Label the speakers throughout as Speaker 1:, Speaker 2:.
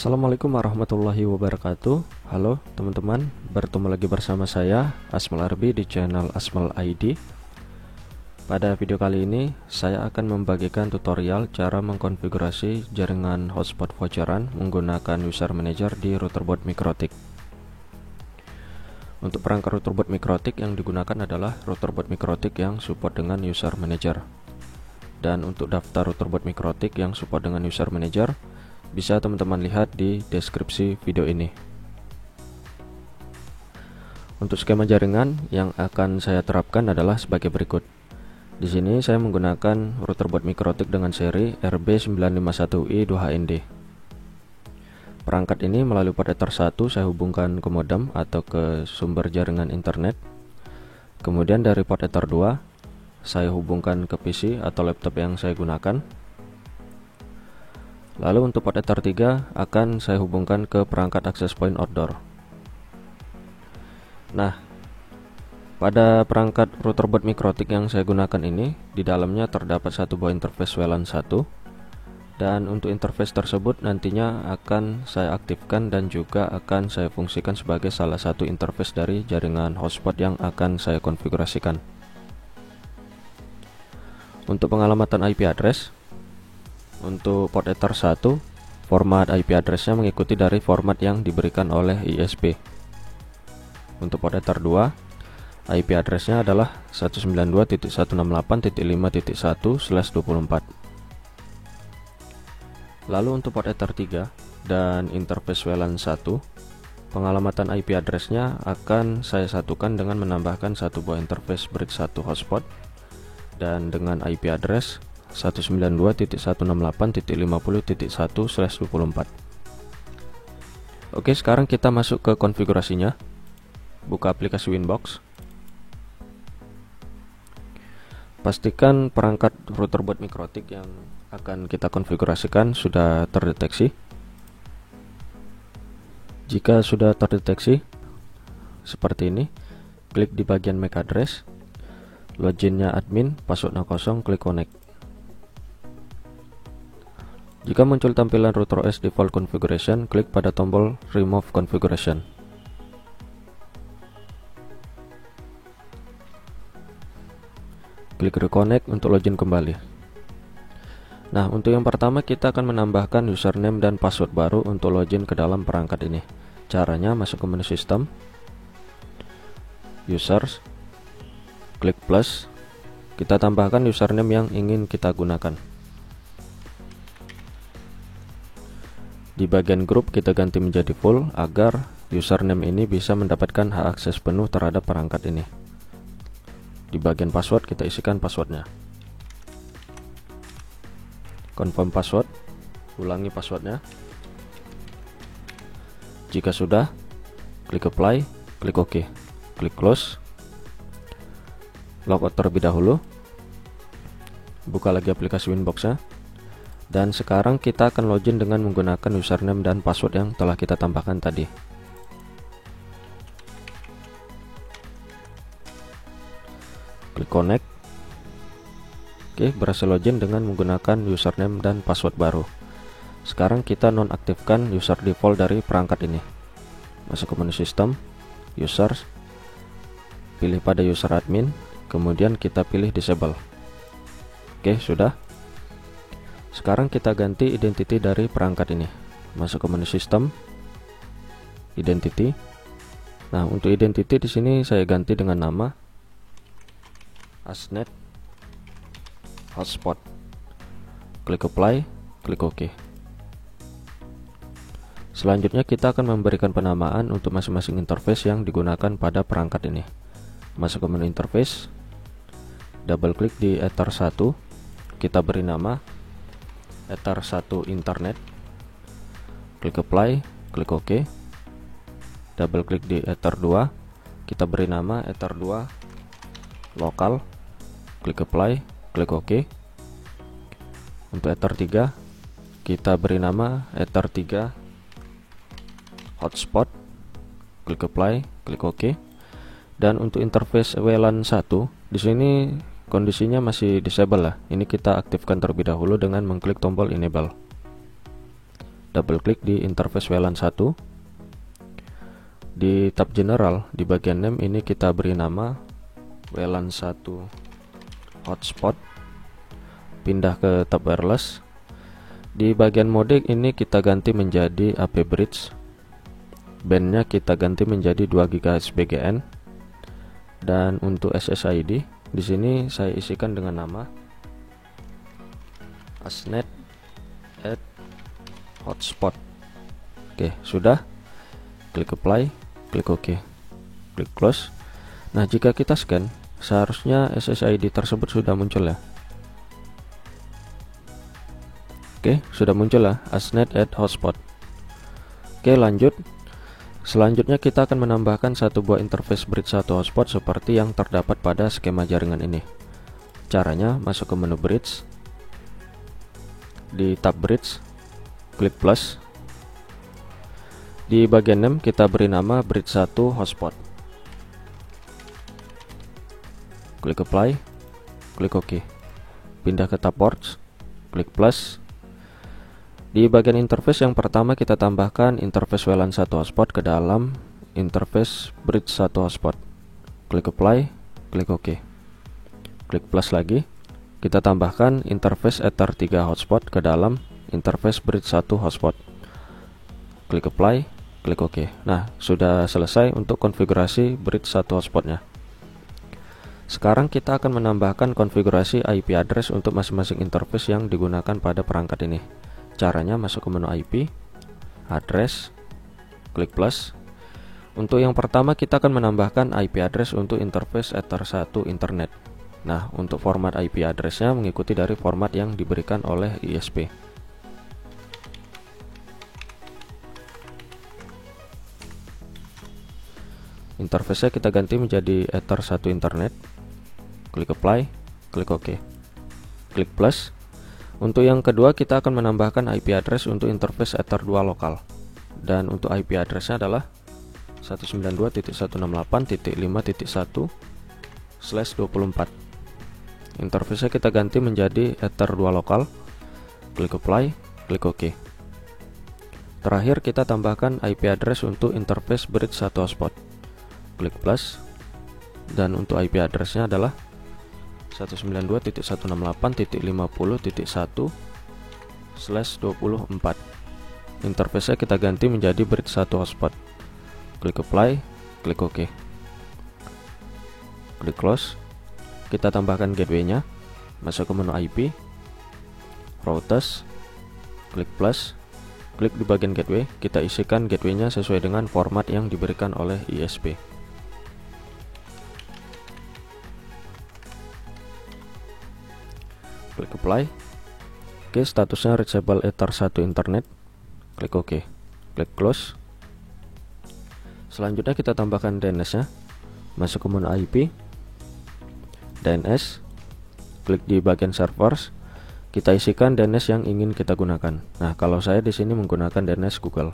Speaker 1: Assalamualaikum warahmatullahi wabarakatuh. Halo teman-teman, bertemu lagi bersama saya Asmal Arbi di channel Asmal ID. Pada video kali ini saya akan membagikan tutorial cara mengkonfigurasi jaringan hotspot voucheran menggunakan user manager di routerboard Mikrotik. Untuk perangkat routerboard Mikrotik yang digunakan adalah routerboard Mikrotik yang support dengan user manager. Dan untuk daftar routerboard Mikrotik yang support dengan user manager bisa teman-teman lihat di deskripsi video ini. Untuk skema jaringan yang akan saya terapkan adalah sebagai berikut. Di sini saya menggunakan routerboard Mikrotik dengan seri RB951i2HND. Perangkat ini melalui port Ether 1 saya hubungkan ke modem atau ke sumber jaringan internet. Kemudian dari port Ether 2 saya hubungkan ke PC atau laptop yang saya gunakan. Lalu untuk port Ether 3 akan saya hubungkan ke perangkat access point outdoor. Nah, pada perangkat routerboard Mikrotik yang saya gunakan ini, di dalamnya terdapat satu buah interface WLAN 1. Dan untuk interface tersebut nantinya akan saya aktifkan dan juga akan saya fungsikan sebagai salah satu interface dari jaringan hotspot yang akan saya konfigurasikan. Untuk pengalamatan IP address, untuk port Ether 1, format IP addressnya mengikuti dari format yang diberikan oleh ISP. Untuk port Ether 2, IP addressnya adalah 192.168.5.1/24. Lalu untuk port Ether 3 dan interface WLAN 1, pengalamatan IP addressnya akan saya satukan dengan menambahkan satu buah interface brick 1 hotspot dan dengan IP address 192.168.50.1/24. Oke, sekarang kita masuk ke konfigurasinya. Buka aplikasi Winbox. Pastikan perangkat routerboard Mikrotik yang akan kita konfigurasikan sudah terdeteksi. Jika sudah terdeteksi seperti ini, klik di bagian MAC address, loginnya admin, passwordnya kosong, klik connect. Jika muncul tampilan router OS default configuration, klik pada tombol remove configuration. Klik reconnect untuk login kembali. Nah, untuk yang pertama kita akan menambahkan username dan password baru untuk login ke dalam perangkat ini. Caranya masuk ke menu sistem, users, klik plus, kita tambahkan username yang ingin kita gunakan. Di bagian grup kita ganti menjadi full agar username ini bisa mendapatkan hak akses penuh terhadap perangkat ini. Di bagian password kita isikan passwordnya. Confirm password, ulangi passwordnya. Jika sudah, klik apply, klik OK, klik close, logout terlebih dahulu, buka lagi aplikasi Winbox-nya. Dan sekarang kita akan login dengan menggunakan username dan password yang telah kita tambahkan tadi. Klik connect. Oke, berhasil login dengan menggunakan username dan password baru. Sekarang kita nonaktifkan user default dari perangkat ini. Masuk ke menu sistem, users, pilih pada user admin, kemudian kita pilih disable. Oke, sudah. Sekarang kita ganti identity dari perangkat ini. Masuk ke menu sistem, identity. Nah, untuk identity di sini saya ganti dengan nama Asnet Hotspot. Klik apply, klik OK. Selanjutnya kita akan memberikan penamaan untuk masing-masing interface yang digunakan pada perangkat ini. Masuk ke menu interface, double klik di Ether 1, kita beri nama Ether 1 internet, klik apply, klik OK, double klik di Ether 2, kita beri nama Ether 2 lokal, klik apply, klik OK. Untuk Ether 3 kita beri nama Ether 3 hotspot, klik apply, klik OK. Dan untuk interface WLAN 1 di sini kondisinya masih disable lah. Ini kita aktifkan terlebih dahulu dengan mengklik tombol enable. double klik di interface WLAN 1. Di tab general di bagian name ini kita beri nama WLAN 1 hotspot. Pindah ke tab wireless. Di bagian mode ini kita ganti menjadi AP bridge. Bandnya kita ganti menjadi 2 GHz BGN. Dan untuk SSID di sini saya isikan dengan nama ASNet at hotspot. Oke, sudah. Klik apply, klik OK, klik close. Nah, jika kita scan, seharusnya SSID tersebut sudah muncul ya. Oke, sudah muncul lah ASNet at hotspot. Oke, lanjut. Selanjutnya kita akan menambahkan satu buah interface bridge 1 hotspot seperti yang terdapat pada skema jaringan ini. Caranya, masuk ke menu bridge. Di tab bridge, klik plus. Di bagian name kita beri nama bridge 1 hotspot. Klik apply, klik OK. Pindah ke tab ports, klik plus. Di bagian interface yang pertama kita tambahkan interface WLAN 1 hotspot ke dalam interface bridge 1 hotspot. Klik apply, klik OK. Klik plus lagi. Kita tambahkan interface Ether 3 hotspot ke dalam interface bridge 1 hotspot. Klik apply, klik OK. Nah, sudah selesai untuk konfigurasi bridge 1 hotspotnya. Sekarang kita akan menambahkan konfigurasi IP address untuk masing-masing interface yang digunakan pada perangkat ini. Caranya, masuk ke menu IP, address, klik plus. Untuk yang pertama kita akan menambahkan IP address untuk interface Ether 1 internet. Nah, untuk format IP addressnya mengikuti dari format yang diberikan oleh ISP. Interface-nya kita ganti menjadi Ether 1 internet. Klik apply, klik OK. Klik plus. Untuk yang kedua kita akan menambahkan IP address untuk interface Ether 2 lokal. Dan untuk IP addressnya adalah 192.168.5.1/24. Interface kita ganti menjadi Ether 2 lokal. Klik apply, klik OK. Terakhir kita tambahkan IP address untuk interface bridge 1 hotspot. Klik plus. Dan untuk IP addressnya adalah 192.168.50.1/24. Interface kita ganti menjadi bridge 1 hotspot. Klik apply, klik OK. Klik close. Kita tambahkan gateway-nya. Masuk ke menu IP, routers, klik plus. Klik di bagian gateway. Kita isikan gateway-nya sesuai dengan format yang diberikan oleh ISP. Klik apply. Oke, statusnya reachable Ether 1 internet. Klik OK. Klik close. Selanjutnya kita tambahkan DNS-nya. Masuk ke menu IP, DNS. Klik di bagian servers. Kita isikan DNS yang ingin kita gunakan. Nah, kalau saya di sini menggunakan DNS Google.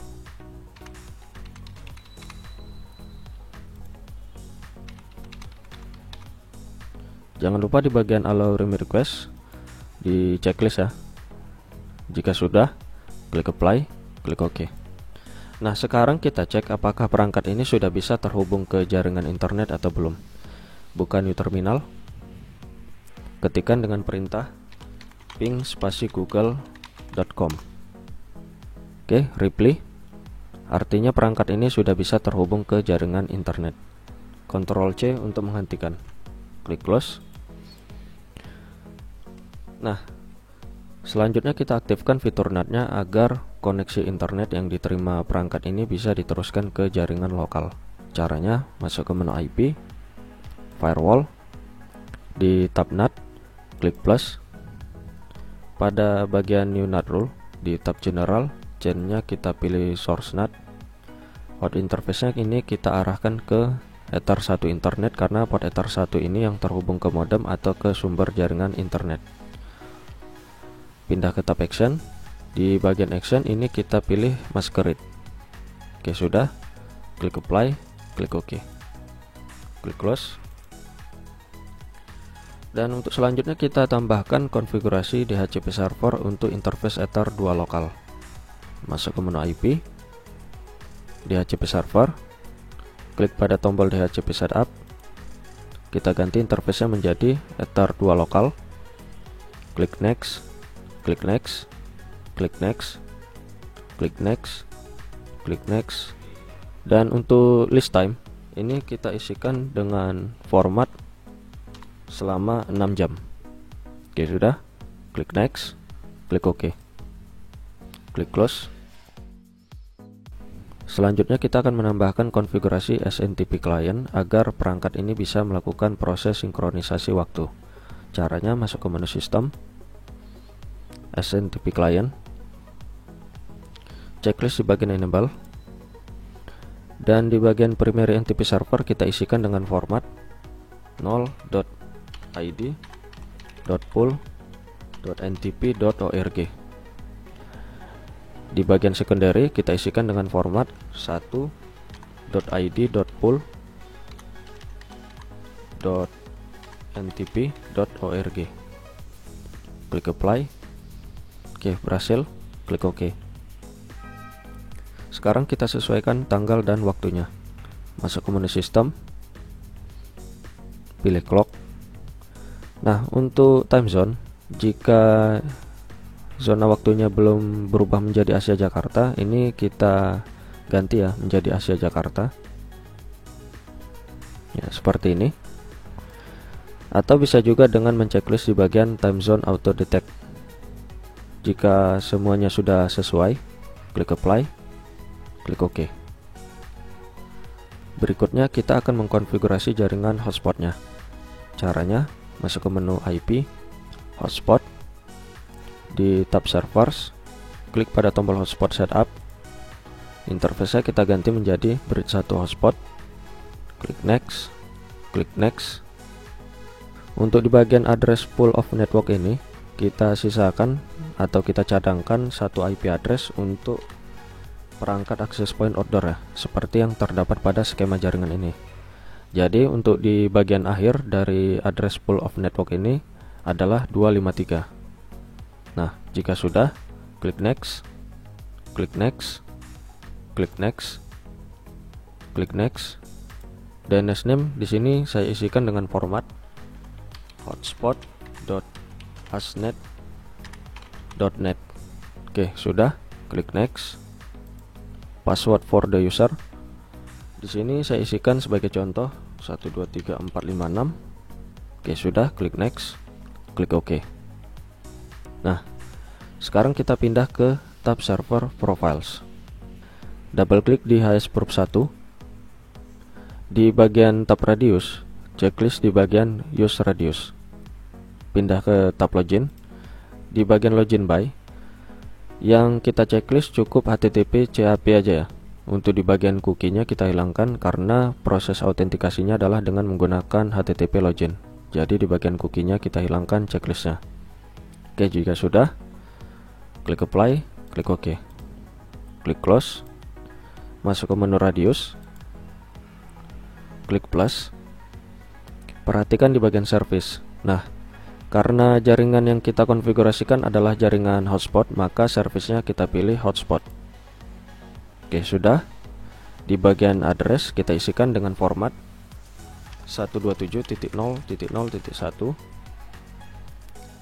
Speaker 1: Jangan lupa di bagian allow remote request di checklist ya. Jika sudah, klik apply, klik OK. Nah, sekarang kita cek apakah perangkat ini sudah bisa terhubung ke jaringan internet atau belum. Buka new terminal, ketikkan dengan perintah ping spasi google.com. Oke, reply. Artinya perangkat ini sudah bisa terhubung ke jaringan internet. Ctrl C untuk menghentikan. Klik close. Nah, selanjutnya kita aktifkan fitur NAT-nya agar koneksi internet yang diterima perangkat ini bisa diteruskan ke jaringan lokal. Caranya, masuk ke menu IP, firewall, di tab NAT, klik plus. Pada bagian new NAT rule, di tab general, chain-nya kita pilih source NAT. Port interface-nya ini kita arahkan ke Ether 1 internet karena port Ether 1 ini yang terhubung ke modem atau ke sumber jaringan internet. Pindah ke tab action. Di bagian action ini kita pilih masquerade. Oke, sudah. Klik apply, klik OK. Klik close. Dan untuk selanjutnya kita tambahkan konfigurasi DHCP server untuk interface Ether 2 lokal. masuk ke menu IP, DHCP server, klik pada tombol DHCP setup, kita ganti interface-nya menjadi Ether 2 lokal, klik next, klik next, klik next, klik next, klik next. Dan untuk list time ini kita isikan dengan format selama 6 jam. Oke, sudah. Klik next, klik OK, klik close. Selanjutnya kita akan menambahkan konfigurasi SNTP client agar perangkat ini bisa melakukan proses sinkronisasi waktu. Caranya masuk ke menu sistem, SNTP client, checklist di bagian enable, dan di bagian primary NTP server kita isikan dengan format 0.id.pool.ntp.org. Di bagian secondary kita isikan dengan format 1.id.pool.ntp.org. Klik apply. Oke, berhasil. Klik OK. Sekarang kita sesuaikan tanggal dan waktunya. Masuk ke menu sistem, pilih clock. Nah, untuk time zone, jika zona waktunya belum berubah menjadi Asia Jakarta, ini kita ganti ya menjadi Asia Jakarta. Ya, seperti ini. Atau bisa juga dengan menceklis di bagian time zone auto detect. Jika semuanya sudah sesuai, klik apply, klik OK. Berikutnya kita akan mengkonfigurasi jaringan hotspotnya. Caranya masuk ke menu IP, hotspot, di tab servers, klik pada tombol hotspot setup. Interface-nya kita ganti menjadi bridge 1 hotspot, klik next, klik next. Untuk di bagian address pool of network ini kita sisakan atau kita cadangkan satu IP address untuk perangkat access point order ya, seperti yang terdapat pada skema jaringan ini. Jadi untuk di bagian akhir dari address pool of network ini adalah 253. Nah, jika sudah, klik next, klik next, klik next, klik next. DNS name di sini saya isikan dengan format hotspot.asnet.net. Oke, sudah. Klik next. Password for the user. Di sini saya isikan sebagai contoh 123456. Oke, sudah. Klik next. Klik OK. Nah, sekarang kita pindah ke tab server profiles. Double klik di HS-Proof 1. Di bagian tab radius, checklist di bagian use radius. Pindah ke tab login. Di bagian login by, yang kita checklist cukup HTTP CAP aja ya. Untuk di bagian cookie-nya kita hilangkan karena proses autentikasinya adalah dengan menggunakan HTTP login. Jadi di bagian cookie-nya kita hilangkan checklistnya. Oke, jika sudah, klik apply, klik OK, klik close. Masuk ke menu radius, klik plus. Perhatikan di bagian service. Nah, karena jaringan yang kita konfigurasikan adalah jaringan hotspot, maka servicenya kita pilih hotspot. Oke, sudah. Di bagian address kita isikan dengan format 127.0.0.1.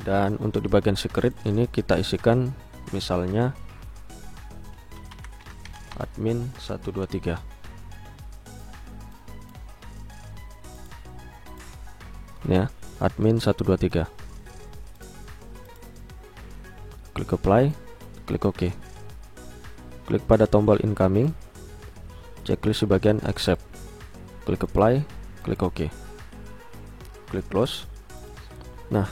Speaker 1: Dan untuk di bagian secret ini kita isikan misalnya admin 123. Ya, admin 123. Klik apply, klik OK. Klik pada tombol incoming, checklist di bagian accept. Klik apply, klik OK, klik close. Nah,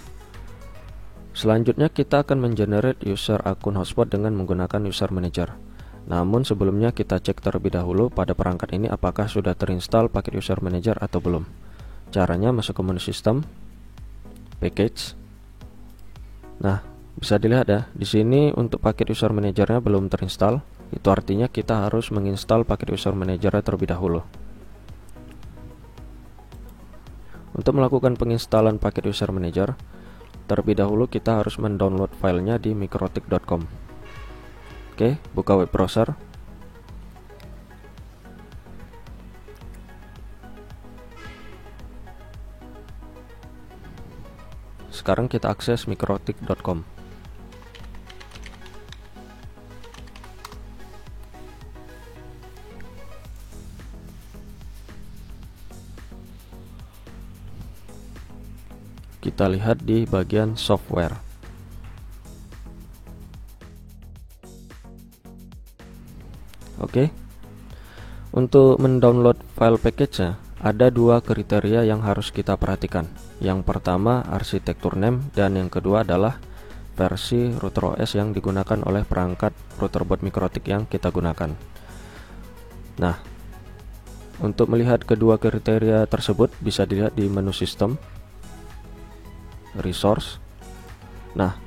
Speaker 1: selanjutnya kita akan mengenerate user akun hotspot dengan menggunakan user manager. Namun sebelumnya kita cek terlebih dahulu pada perangkat ini apakah sudah terinstall paket user manager atau belum. Caranya masuk ke menu sistem, package. Nah, bisa dilihat ya, di sini untuk paket user manajernya belum terinstall. Itu artinya kita harus menginstal paket user manajernya terlebih dahulu. Untuk melakukan penginstalan paket user manager, terlebih dahulu kita harus mendownload filenya di mikrotik.com. Oke, buka web browser. Sekarang kita akses mikrotik.com. Kita lihat di bagian software. Oke. Untuk mendownload file package-nya, ada dua kriteria yang harus kita perhatikan. Yang pertama arsitektur name, dan yang kedua adalah versi router OS yang digunakan oleh perangkat router board mikrotik yang kita gunakan. Nah, untuk melihat kedua kriteria tersebut bisa dilihat di menu sistem, resource. Nah,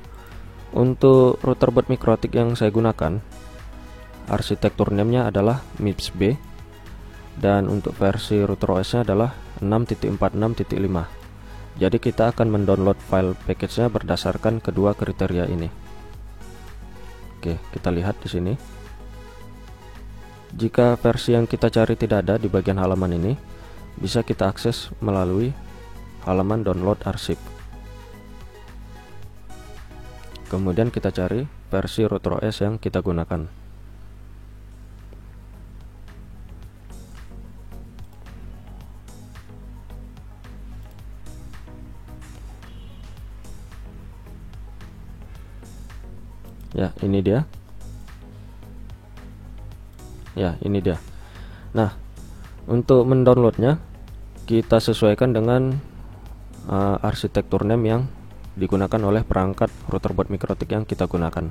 Speaker 1: untuk router board mikrotik yang saya gunakan, arsitektur name-nya adalah MIPS B, dan untuk versi router OS-nya adalah 6.46.5. Jadi kita akan mendownload file package-nya berdasarkan kedua kriteria ini. Oke, kita lihat di sini. Jika versi yang kita cari tidak ada di bagian halaman ini, bisa kita akses melalui halaman download arsip. Kemudian kita cari versi router OS yang kita gunakan. Ya, ini dia. Ya, ini dia. Nah, untuk mendownloadnya kita sesuaikan dengan arsitektur name yang digunakan oleh perangkat router board mikrotik yang kita gunakan.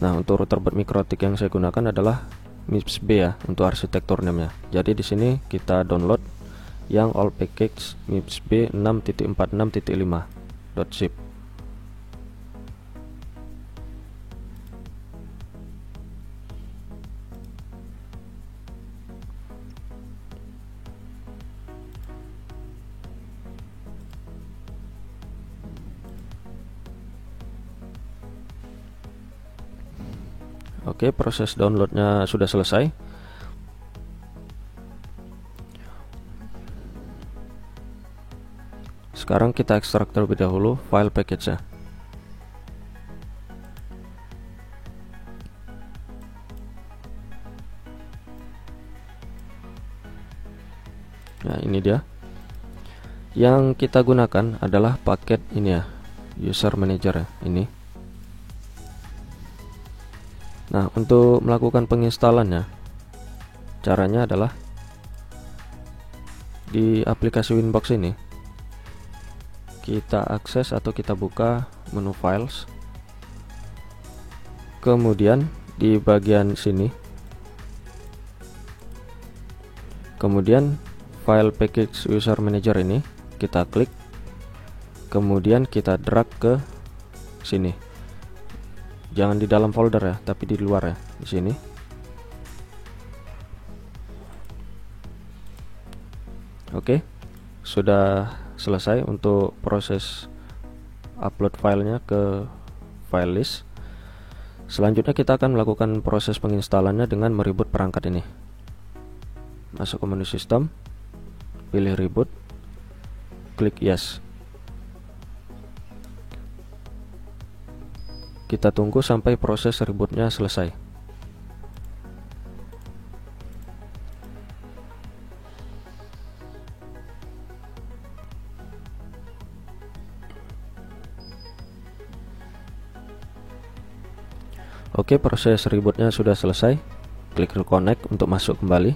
Speaker 1: Nah, untuk router board mikrotik yang saya gunakan adalah MIPS B ya untuk arsitektur name-nya. Jadi di sini kita download yang all package MIPS B 6.46.5.zip. Oke, proses downloadnya sudah selesai. Sekarang kita ekstrak terlebih dahulu file package-nya. Nah, ini dia. Yang kita gunakan adalah paket ini ya, user manager ya, ini. Nah, untuk melakukan penginstalannya, caranya adalah di aplikasi Winbox ini kita akses atau kita buka menu files, kemudian di bagian sini, kemudian file package user manager ini kita klik, kemudian kita drag ke sini. Jangan di dalam folder ya, tapi di luar ya, di sini. Oke, sudah selesai untuk proses upload filenya ke file list. Selanjutnya kita akan melakukan proses penginstalannya dengan mereboot perangkat ini. Masuk ke menu sistem, pilih reboot, klik yes. Kita tunggu sampai proses rebootnya selesai. Oke, proses rebootnya sudah selesai. Klik reconnect untuk masuk kembali.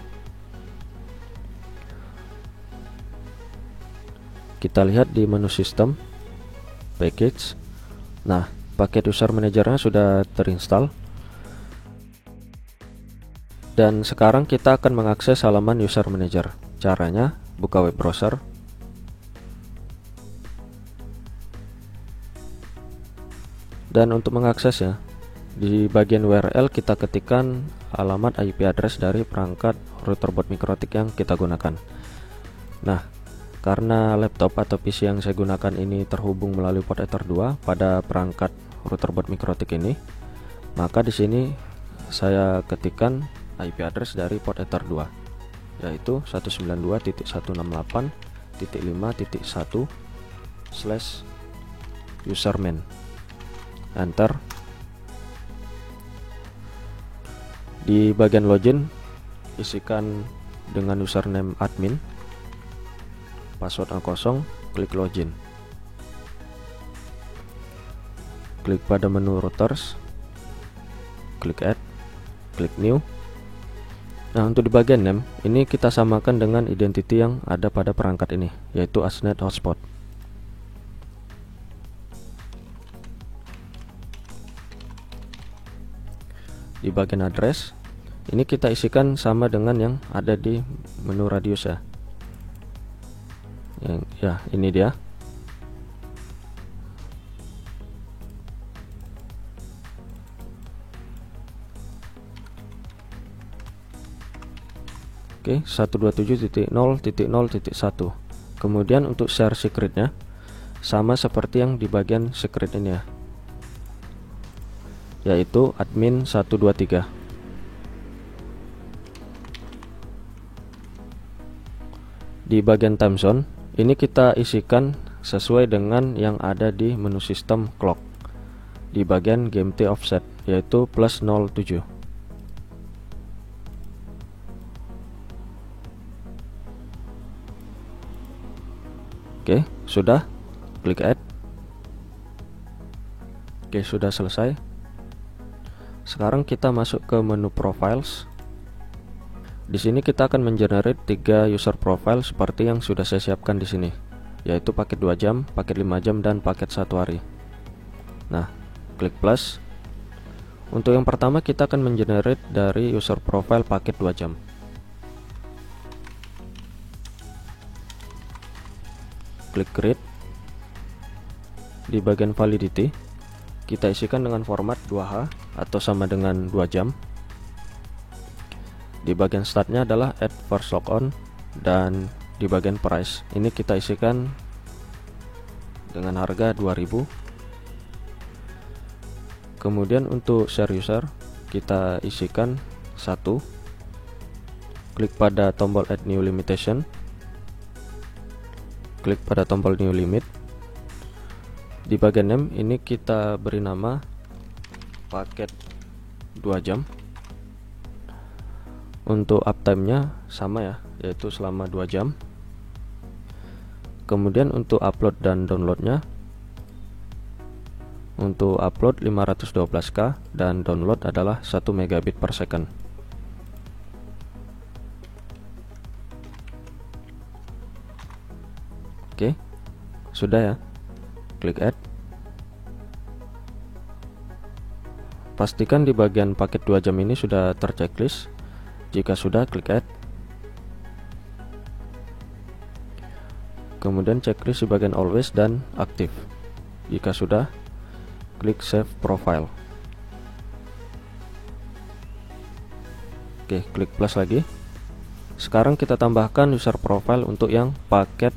Speaker 1: Kita lihat di menu sistem, package. Nah, paket user manajernya sudah terinstall. Dan sekarang kita akan mengakses halaman user manager. Caranya, buka web browser. Dan untuk mengaksesnya, di bagian URL kita ketikkan alamat IP address dari perangkat router board mikrotik yang kita gunakan. Nah, karena laptop atau PC yang saya gunakan ini terhubung melalui port Ether 2 pada perangkat router board mikrotik ini, Maka di sini saya ketikkan IP address dari port Ether 2, yaitu 192.168.1/username. Enter. Di bagian login isikan dengan username admin, password kosong, klik login. Klik pada menu routers, klik add, klik new. Nah, untuk di bagian name ini kita samakan dengan identity yang ada pada perangkat ini, yaitu ASP.NET Hotspot. Di bagian address ini kita isikan sama dengan yang ada di menu radius ya. Ini dia. Oke, 127.0.0.1. Kemudian untuk share secretnya sama seperti yang di bagian secret ini ya, yaitu admin 123. Di bagian time zone ini kita isikan sesuai dengan yang ada di menu sistem clock di bagian GMT offset, yaitu +07. Oke, sudah. Klik add. Oke, sudah selesai. Sekarang kita masuk ke menu profiles. Di sini kita akan mengenerate 3 user profile seperti yang sudah saya siapkan di sini, yaitu paket 2 jam, paket 5 jam, dan paket 1 hari. Nah, klik plus. Untuk yang pertama kita akan mengenerate dari user profile paket 2 jam. Klik create. Di bagian validity kita isikan dengan format 2H atau sama dengan 2 jam. Di bagian startnya adalah add first logon, dan di bagian price ini kita isikan dengan harga 2000. Kemudian untuk share user kita isikan 1. Klik pada tombol add new limitation, klik pada tombol new limit. Di bagian name ini kita beri nama paket 2 jam. Untuk uptime-nya sama ya, yaitu selama 2 jam. Kemudian untuk upload dan downloadnya, untuk upload 512K dan download adalah 1 megabit per second. Oke, sudah ya. Klik add. Pastikan di bagian paket 2 jam ini sudah terchecklist. Jika sudah, klik add. Kemudian checklist di bagian always dan aktif. Jika sudah, klik save profile. Oke, klik plus lagi. Sekarang kita tambahkan user profile untuk yang paket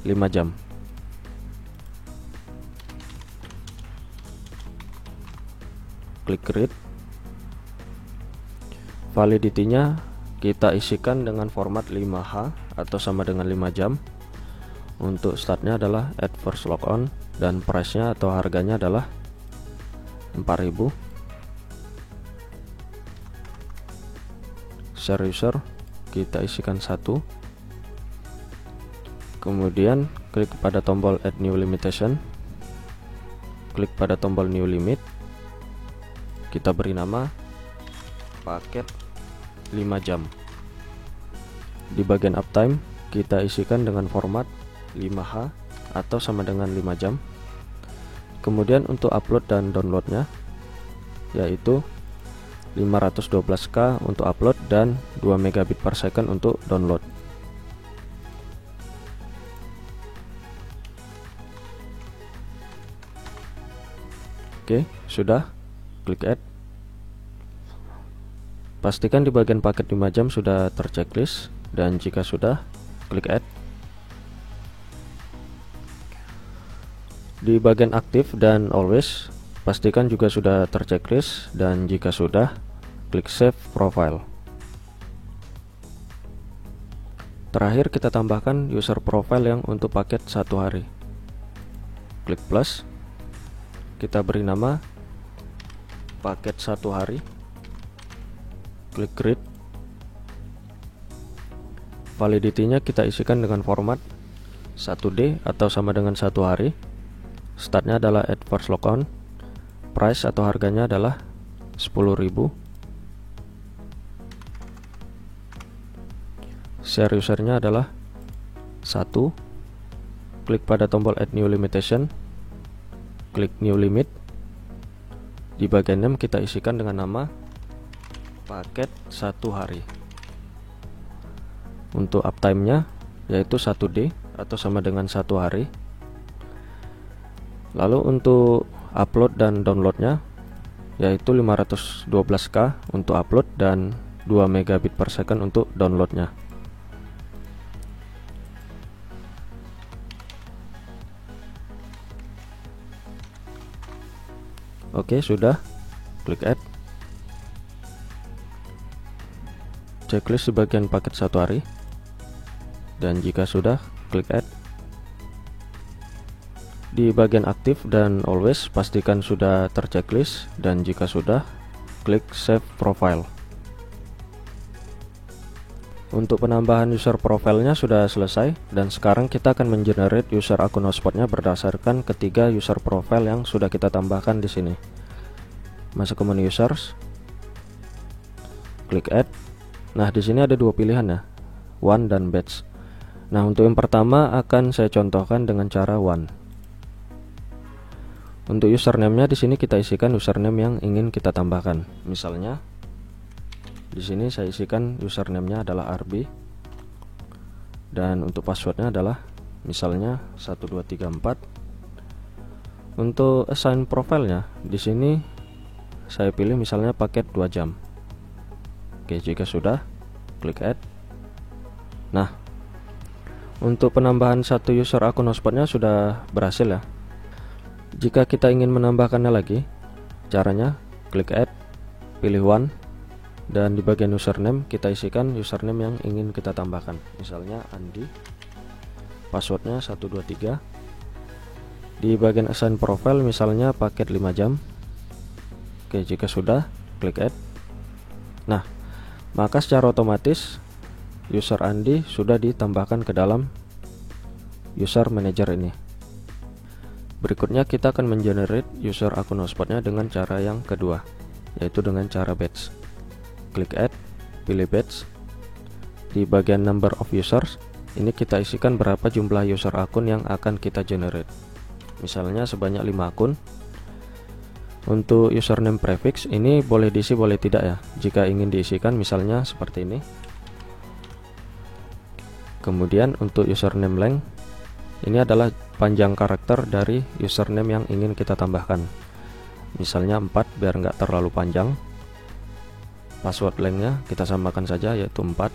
Speaker 1: 5 jam. Klik create. Validity-nya kita isikan dengan format 5H atau sama dengan 5 jam. Untuk startnya adalah add first logon, dan price-nya atau harganya adalah 4000. Share user kita isikan 1. Kemudian klik pada tombol add new limitation, klik pada tombol new limit. Kita beri nama paket 5 jam. Di bagian uptime kita isikan dengan format 5H atau sama dengan 5 jam. Kemudian untuk upload dan downloadnya, yaitu 512K untuk upload dan 2 megabit per second untuk download. Oke, sudah. Klik add. Pastikan di bagian paket 5 jam sudah terchecklist, dan jika sudah, klik add. Di bagian aktif dan always pastikan juga sudah terchecklist, dan jika sudah, klik save profile. Terakhir kita tambahkan user profile yang untuk paket 1 hari. Klik plus, kita beri nama paket 1 hari, klik create. Validity-nya kita isikan dengan format 1D atau sama dengan 1 hari. Startnya adalah at first logon. Price atau harganya adalah 10.000. Share usernya adalah 1. Klik pada tombol add new limitation, klik new limit. Di bagian name kita isikan dengan nama paket 1 hari. Untuk uptime-nya yaitu 1D atau sama dengan 1 hari. Lalu untuk upload dan downloadnya yaitu 512K untuk upload dan 2 megabit per second untuk downloadnya. Oke, sudah. Klik add. Checklist di bagian paket 1 hari, dan jika sudah, klik add. Di bagian aktif dan always pastikan sudah terchecklist, dan jika sudah, klik save profile. Untuk penambahan user profile-nya sudah selesai, dan sekarang kita akan mengenerate user akun hotspot-nya berdasarkan ketiga user profile yang sudah kita tambahkan di sini. Masuk ke menu users, klik add. Nah, di sini ada 2 pilihan ya, one dan batch. Nah, untuk yang pertama akan saya contohkan dengan cara one. Untuk username-nya di sini kita isikan username yang ingin kita tambahkan. Misalnya di sini saya isikan username-nya adalah RB, dan untuk password-nya adalah misalnya 1234. Untuk assign profile-nya di sini saya pilih misalnya paket 2 jam. Oke, jika sudah, klik add. Nah, untuk penambahan 1 user akun hotspot-nya sudah berhasil ya. Jika kita ingin menambahkannya lagi, caranya klik add, pilih one, dan di bagian username kita isikan username yang ingin kita tambahkan. Misalnya Andi, passwordnya 123. Di bagian assign profile misalnya paket 5 jam. Oke, jika sudah, klik add. Nah, maka secara otomatis user Andi sudah ditambahkan ke dalam user manager ini. Berikutnya kita akan mengenerate user akun hotspotnya dengan cara yang kedua, yaitu dengan cara batch. Klik add, pilih batch. Di bagian number of users, ini kita isikan berapa jumlah user akun yang akan kita generate. Misalnya sebanyak 5 akun. Untuk username prefix ini boleh diisi boleh tidak ya. Jika ingin diisikan misalnya seperti ini. Kemudian untuk username length, ini adalah panjang karakter dari username yang ingin kita tambahkan. Misalnya 4 biar nggak terlalu panjang. Password lengthnya kita samakan saja yaitu 4.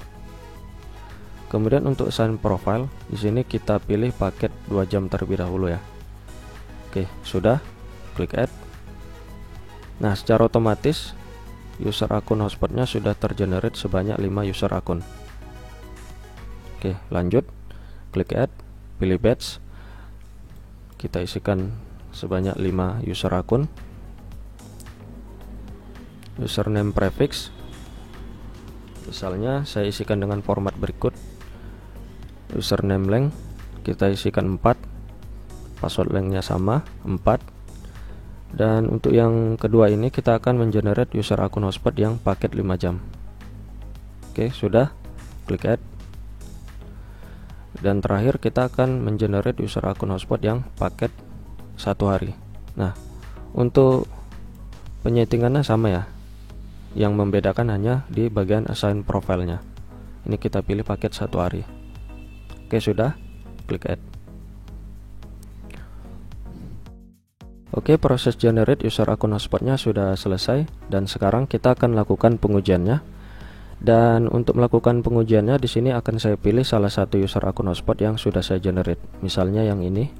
Speaker 1: Kemudian untuk assign profile, di sini kita pilih paket 2 jam terlebih dahulu ya. Oke, sudah. Klik add. Nah, secara otomatis user akun hotspotnya sudah tergenerate sebanyak 5 user akun. Oke, lanjut. Klik add, pilih batch. Kita isikan sebanyak 5 user akun. Username prefix, misalnya saya isikan dengan format berikut. Username length kita isikan 4, password lengthnya sama 4. Dan untuk yang kedua ini kita akan mengenerate user akun hotspot yang paket 5 jam. Oke, sudah. Klik add. Dan terakhir kita akan mengenerate user akun hotspot yang paket 1 hari. Nah, untuk penyetingannya sama ya. Yang membedakan hanya di bagian assign profile-nya. Ini kita pilih paket 1 hari. Oke, sudah. Klik add. Oke, proses generate user akun hotspotnya sudah selesai, dan sekarang kita akan lakukan pengujiannya. Dan untuk melakukan pengujiannya di sini akan saya pilih salah satu user akun hotspot yang sudah saya generate, misalnya yang ini.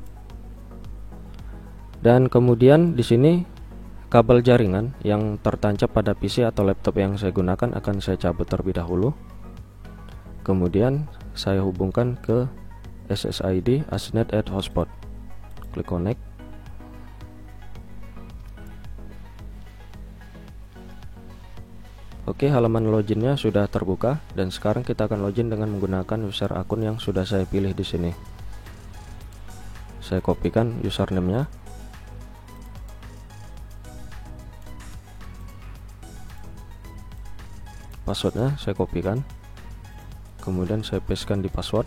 Speaker 1: Dan kemudian di sini kabel jaringan yang tertancap pada PC atau laptop yang saya gunakan akan saya cabut terlebih dahulu. Kemudian saya hubungkan ke SSID ASNet Add Hotspot. Klik connect. Oke, halaman loginnya sudah terbuka dan sekarang kita akan login dengan menggunakan user akun yang sudah saya pilih di sini. Saya kopikan username-nya. Passwordnya saya kopikan. Kemudian saya pastekan di password.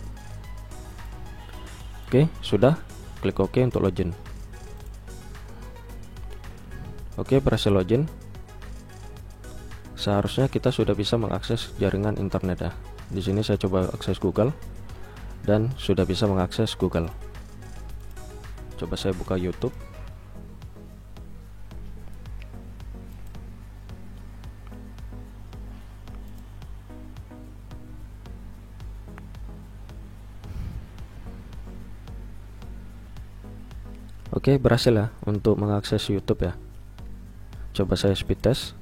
Speaker 1: Oke, sudah. Klik OK untuk login. Oke, berhasil login. Seharusnya kita sudah bisa mengakses jaringan internet ya. Di sini saya coba akses Google dan sudah bisa mengakses Google. Coba saya buka YouTube. Oke, berhasil ya untuk mengakses YouTube ya. Coba saya speed test.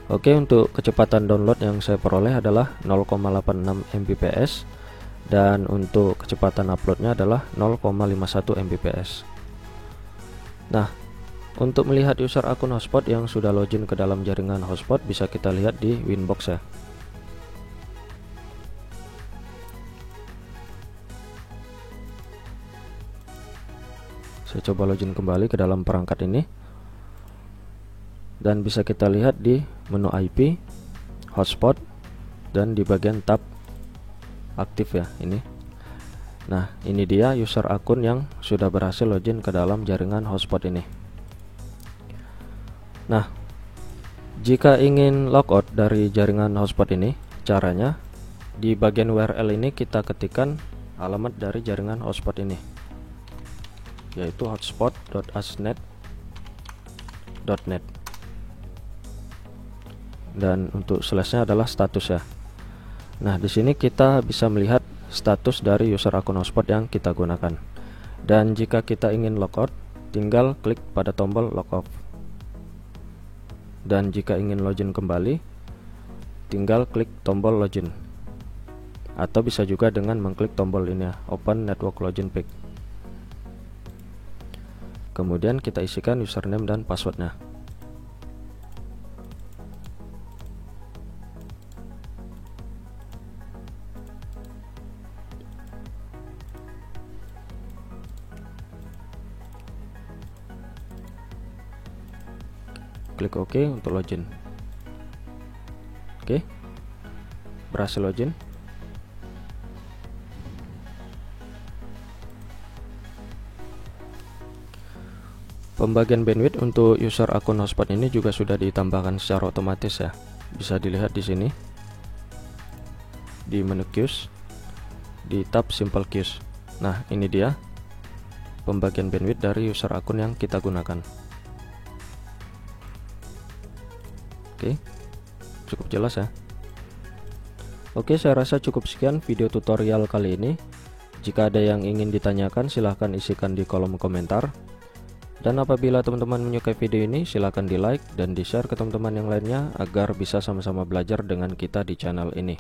Speaker 1: Oke, untuk kecepatan download yang saya peroleh adalah 0,86 Mbps dan untuk kecepatan uploadnya adalah 0,51 Mbps. Nah, untuk melihat user akun hotspot yang sudah login ke dalam jaringan hotspot bisa kita lihat di Winbox ya. Saya coba login kembali ke dalam perangkat ini. Dan bisa kita lihat di menu IP, hotspot, dan di bagian tab aktif ya ini. Nah, ini dia user akun yang sudah berhasil login ke dalam jaringan hotspot ini. Nah, jika ingin logout dari jaringan hotspot ini, caranya di bagian URL ini kita ketikkan alamat dari jaringan hotspot ini, yaitu hotspot.asnet.net. Dan untuk slashnya adalah status ya. Nah, di sini kita bisa melihat status dari user akun hotspot yang kita gunakan. Dan jika kita ingin logout, tinggal klik pada tombol logout. Dan jika ingin login kembali, tinggal klik tombol login. Atau bisa juga dengan mengklik tombol ini ya, Open Network Login Page. Kemudian kita isikan username dan passwordnya. Klik OK untuk login. Oke, berhasil login. Pembagian bandwidth untuk user akun hotspot ini juga sudah ditambahkan secara otomatis ya. Bisa dilihat di sini di menu queues, di tab simple queues. Nah, ini dia pembagian bandwidth dari user akun yang kita gunakan. Oke, cukup jelas ya. Oke, saya rasa cukup sekian video tutorial kali ini. Jika ada yang ingin ditanyakan, silahkan isikan di kolom komentar. Dan apabila teman-teman menyukai video ini, silahkan di like dan di share ke teman-teman yang lainnya agar bisa sama-sama belajar dengan kita di channel ini.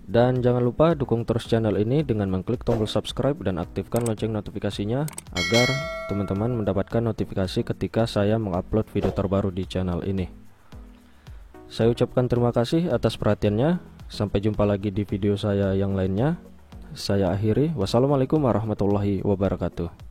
Speaker 1: Dan jangan lupa dukung terus channel ini dengan mengklik tombol subscribe dan aktifkan lonceng notifikasinya agar teman-teman mendapatkan notifikasi ketika saya mengupload video terbaru di channel ini. Saya ucapkan terima kasih atas perhatiannya. Sampai jumpa lagi di video saya yang lainnya. Saya akhiri. Wassalamualaikum warahmatullahi wabarakatuh.